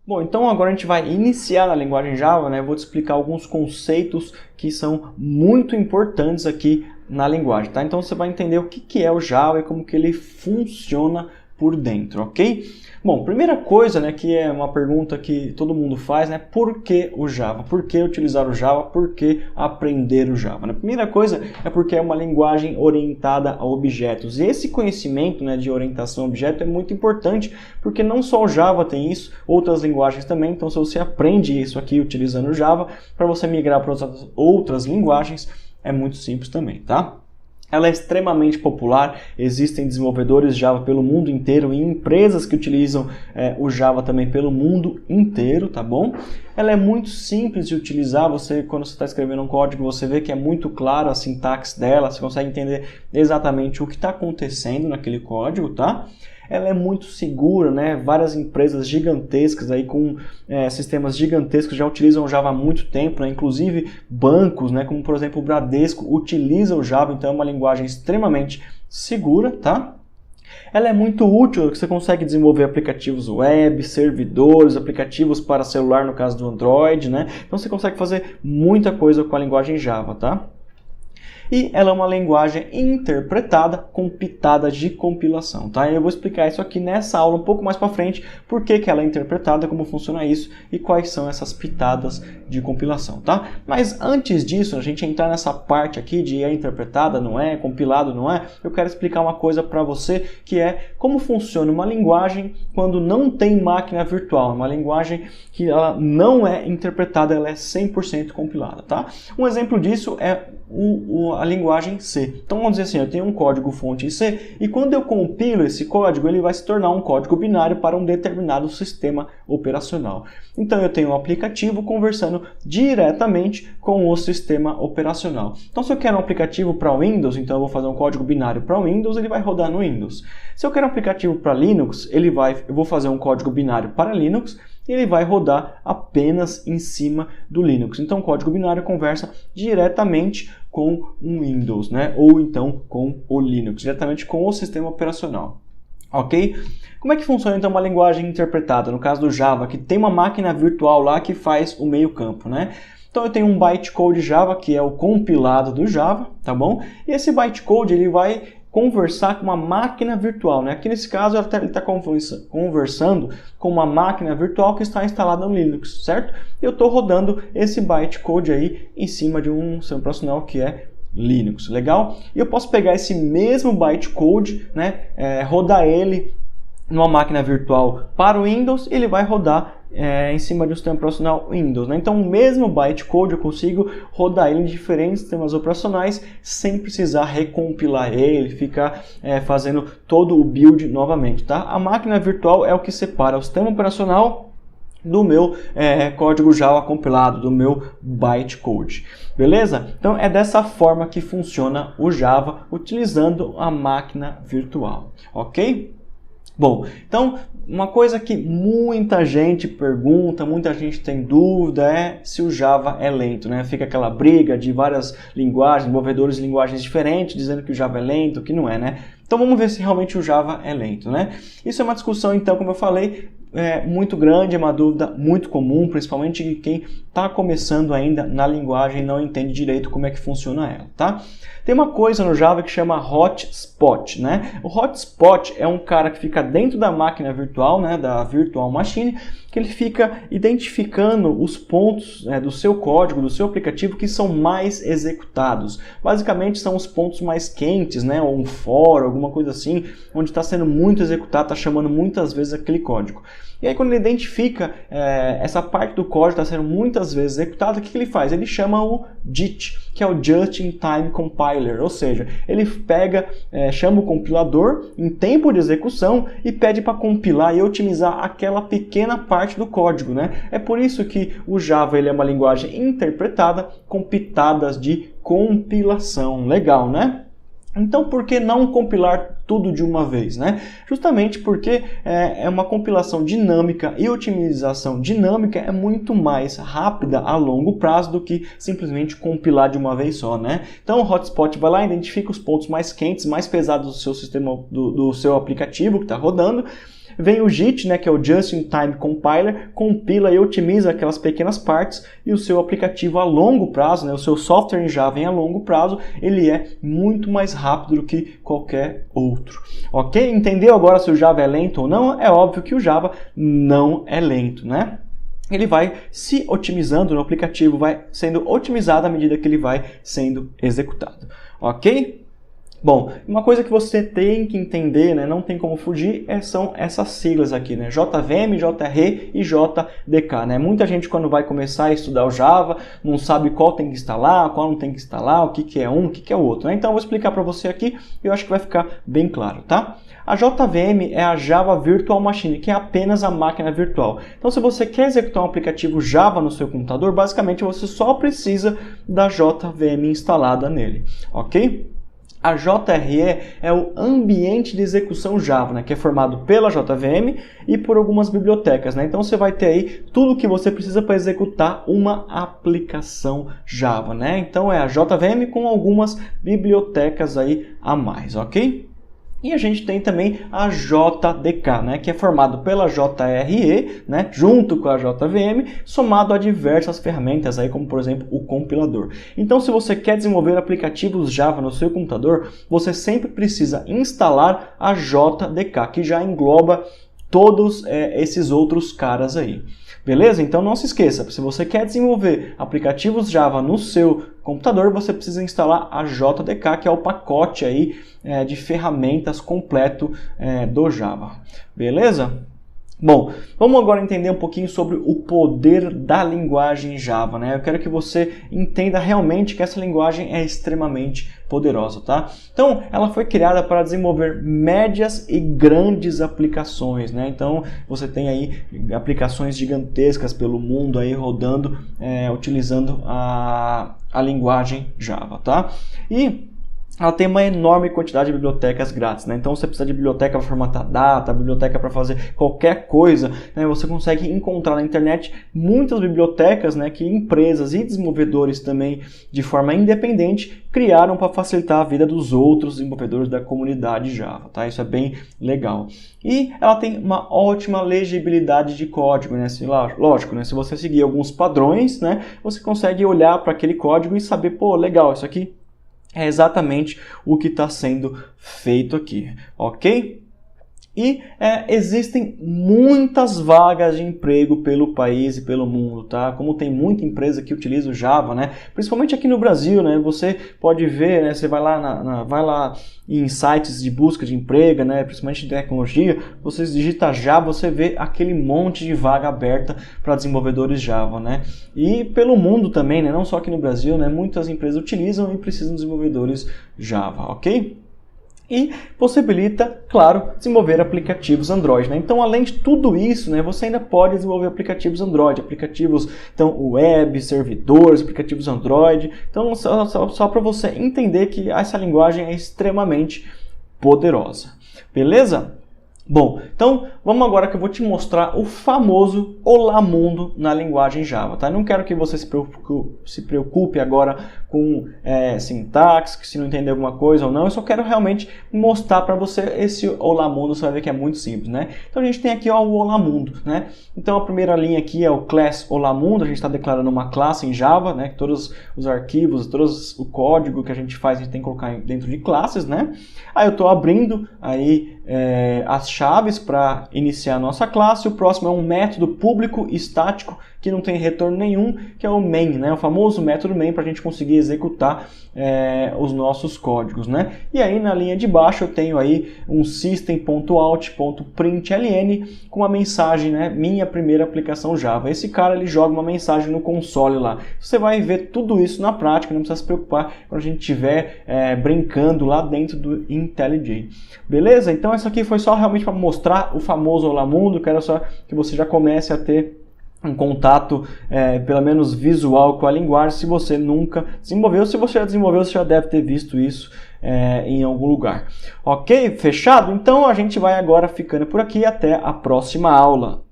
Bom, então agora a gente vai iniciar na linguagem Java, né? Vou te explicar alguns conceitos que são muito importantes aqui na linguagem, tá? Então você vai entender o que é o Java e como que ele funciona por dentro, ok? Bom, primeira coisa, né, que é uma pergunta que todo mundo faz, né? Por que o Java? Por que utilizar o Java? Por que aprender o Java? A primeira coisa é porque é uma linguagem orientada a objetos. E esse conhecimento, né, de orientação a objeto é muito importante, porque não só o Java tem isso, outras linguagens também. Então, se você aprende isso aqui utilizando o Java, para você migrar para outras linguagens, é muito simples também, tá? Ela é extremamente popular, existem desenvolvedores Java pelo mundo inteiro e empresas que utilizam o Java também pelo mundo inteiro, tá bom? Ela é muito simples de utilizar, quando você está escrevendo um código, você vê que é muito claro a sintaxe dela, você consegue entender exatamente o que está acontecendo naquele código, tá? Ela é muito segura, né? Várias empresas gigantescas aí com sistemas gigantescos já utilizam o Java há muito tempo, né? Inclusive bancos, né? Como por exemplo o Bradesco utiliza o Java, então é uma linguagem extremamente segura, tá? Ela é muito útil, você consegue desenvolver aplicativos web, servidores, aplicativos para celular no caso do Android, né? Então você consegue fazer muita coisa com a linguagem Java, tá? E ela é uma linguagem interpretada com pitadas de compilação, tá? Eu vou explicar isso aqui nessa aula um pouco mais para frente, por que ela é interpretada, como funciona isso e quais são essas pitadas de compilação, tá? Mas antes disso, a gente entrar nessa parte aqui de é interpretada, não é, compilado, não é, eu quero explicar uma coisa para você, que é como funciona uma linguagem quando não tem máquina virtual, uma linguagem que ela não é interpretada, ela é 100% compilada, tá? Um exemplo disso é a linguagem C. Então vamos dizer assim, eu tenho um código fonte em C e quando eu compilo esse código, ele vai se tornar um código binário para um determinado sistema operacional. Então eu tenho um aplicativo conversando diretamente com o sistema operacional. Então se eu quero um aplicativo para Windows, então eu vou fazer um código binário para Windows, ele vai rodar no Windows. Se eu quero um aplicativo para Linux, eu vou fazer um código binário para Linux, e ele vai rodar apenas em cima do Linux. Então o código binário conversa diretamente com o Windows, né? Ou então com o Linux, diretamente com o sistema operacional. Ok? Como é que funciona então uma linguagem interpretada? No caso do Java, que tem uma máquina virtual lá que faz o meio campo, né? Então eu tenho um bytecode Java, que é o compilado do Java, tá bom? E esse bytecode ele vai conversar com uma máquina virtual, né? Aqui nesse caso ele está conversando com uma máquina virtual que está instalada no Linux, certo? Eu estou rodando esse bytecode aí em cima de um sistema operacional que é Linux, legal? E eu posso pegar esse mesmo bytecode, né? Rodar ele numa máquina virtual para o Windows, ele vai rodar em cima de um sistema operacional Windows, né? Então o mesmo bytecode eu consigo rodar ele em diferentes sistemas operacionais sem precisar recompilar ele, ficar fazendo todo o build novamente, tá? A máquina virtual é o que separa o sistema operacional do meu código Java compilado, do meu bytecode, beleza? Então é dessa forma que funciona o Java utilizando a máquina virtual, ok? Bom, então uma coisa que muita gente pergunta, muita gente tem dúvida é se o Java é lento, né? Fica aquela briga de várias linguagens, desenvolvedores de linguagens diferentes, dizendo que o Java é lento, que não é, né? Então vamos ver se realmente o Java é lento, né? Isso é uma discussão, então, como eu falei, muito grande, é uma dúvida muito comum, principalmente de quem está começando ainda na linguagem e não entende direito como é que funciona ela, tá? Tem uma coisa no Java que chama hotspot, né? O hotspot é um cara que fica dentro da máquina virtual, né, da virtual machine, que ele fica identificando os pontos do seu código, do seu aplicativo que são mais executados. Basicamente são os pontos mais quentes, né, ou um for, alguma coisa assim, onde está sendo muito executado, está chamando muitas vezes aquele código. E aí quando ele identifica essa parte do código está sendo muitas vezes executada, o que ele faz? Ele chama o JIT, que é o Just in Time Compiler, ou seja, ele pega, chama o compilador em tempo de execução e pede para compilar e otimizar aquela pequena parte do código, né? É por isso que o Java ele é uma linguagem interpretada com pitadas de compilação. Legal, né? Então, por que não compilar tudo de uma vez, né? Justamente porque é uma compilação dinâmica e otimização dinâmica é muito mais rápida a longo prazo do que simplesmente compilar de uma vez só, né? Então, o hotspot vai lá, identifica os pontos mais quentes, mais pesados do seu sistema, do seu aplicativo que está rodando, vem o JIT, né, que é o Just-in-Time Compiler, compila e otimiza aquelas pequenas partes e o seu aplicativo a longo prazo, né, o seu software em Java a longo prazo, ele é muito mais rápido do que qualquer outro. Ok? Entendeu agora se o Java é lento ou não? É óbvio que o Java não é lento, né? Ele vai se otimizando no aplicativo, vai sendo otimizado à medida que ele vai sendo executado. Ok? Bom, uma coisa que você tem que entender, né, não tem como fugir, são essas siglas aqui, né, JVM, JRE e JDK, né? Muita gente quando vai começar a estudar o Java, não sabe qual tem que instalar, qual não tem que instalar, o que é um, o que é o outro, né? Então eu vou explicar para você aqui e eu acho que vai ficar bem claro, tá? A JVM é a Java Virtual Machine, que é apenas a máquina virtual. Então se você quer executar um aplicativo Java no seu computador, basicamente você só precisa da JVM instalada nele, ok? A JRE é o ambiente de execução Java, né, que é formado pela JVM e por algumas bibliotecas, né? Então você vai ter aí tudo o que você precisa para executar uma aplicação Java, né? Então é a JVM com algumas bibliotecas aí a mais, ok? E a gente tem também a JDK, né, que é formado pela JRE, né, junto com a JVM, somado a diversas ferramentas, aí, como por exemplo o compilador. Então, se você quer desenvolver aplicativos Java no seu computador, você sempre precisa instalar a JDK, que já engloba todos esses outros caras aí. Beleza? Então não se esqueça, se você quer desenvolver aplicativos Java no seu computador, você precisa instalar a JDK, que é o pacote aí, de ferramentas completo do Java. Beleza? Bom, vamos agora entender um pouquinho sobre o poder da linguagem Java, né? Eu quero que você entenda realmente que essa linguagem é extremamente poderosa, tá? Então, ela foi criada para desenvolver médias e grandes aplicações, né? Então, você tem aí aplicações gigantescas pelo mundo aí rodando, utilizando a linguagem Java, tá? E ela tem uma enorme quantidade de bibliotecas grátis, né? Então você precisa de biblioteca para formatar data, biblioteca para fazer qualquer coisa, né? Você consegue encontrar na internet muitas bibliotecas, né, que empresas e desenvolvedores também, de forma independente, criaram para facilitar a vida dos outros desenvolvedores da comunidade Java, tá? Isso é bem legal. E ela tem uma ótima legibilidade de código, né? Lógico, né? Se você seguir alguns padrões, né, você consegue olhar para aquele código e saber, pô, legal, isso aqui é exatamente o que está sendo feito aqui, ok? E existem muitas vagas de emprego pelo país e pelo mundo, tá? Como tem muita empresa que utiliza o Java, né? Principalmente aqui no Brasil, né? Você pode ver, né? Você vai lá, vai lá em sites de busca de emprego, né? Principalmente de tecnologia, você digita Java, você vê aquele monte de vaga aberta para desenvolvedores Java, né? E pelo mundo também, né? Não só aqui no Brasil, né? Muitas empresas utilizam e precisam de desenvolvedores Java, ok? E possibilita, claro, desenvolver aplicativos Android, né? Então, além de tudo isso, né, você ainda pode desenvolver aplicativos Android, aplicativos então, web, servidores, aplicativos Android. Então, só para você entender que essa linguagem é extremamente poderosa. Beleza? Bom, então vamos agora que eu vou te mostrar o famoso Olá Mundo na linguagem Java, tá? Eu não quero que você se preocupe agora com sintaxe, que se não entender alguma coisa ou não, eu só quero realmente mostrar para você esse Olá Mundo, você vai ver que é muito simples, né? Então a gente tem aqui ó, o Olá Mundo, né? Então a primeira linha aqui é o class Olá Mundo, a gente está declarando uma classe em Java, né? Todos os arquivos, todo o código que a gente faz, a gente tem que colocar dentro de classes, né? Aí eu estou abrindo aí as chaves para iniciar a nossa classe. O próximo é um método público estático que não tem retorno nenhum, que é o main, né? O famoso método main para a gente conseguir executar os nossos códigos, né? E aí na linha de baixo eu tenho aí um system.out.println com uma mensagem, né? Minha primeira aplicação Java. Esse cara ele joga uma mensagem no console lá. Você vai ver tudo isso na prática, não precisa se preocupar quando a gente estiver brincando lá dentro do IntelliJ. Beleza? Então isso aqui foi só realmente para mostrar o famoso Olá Mundo, quero só que você já comece a ter um contato, pelo menos visual, com a linguagem, se você nunca desenvolveu. Se você já desenvolveu, você já deve ter visto isso em algum lugar. Ok? Fechado? Então a gente vai agora ficando por aqui. Até a próxima aula.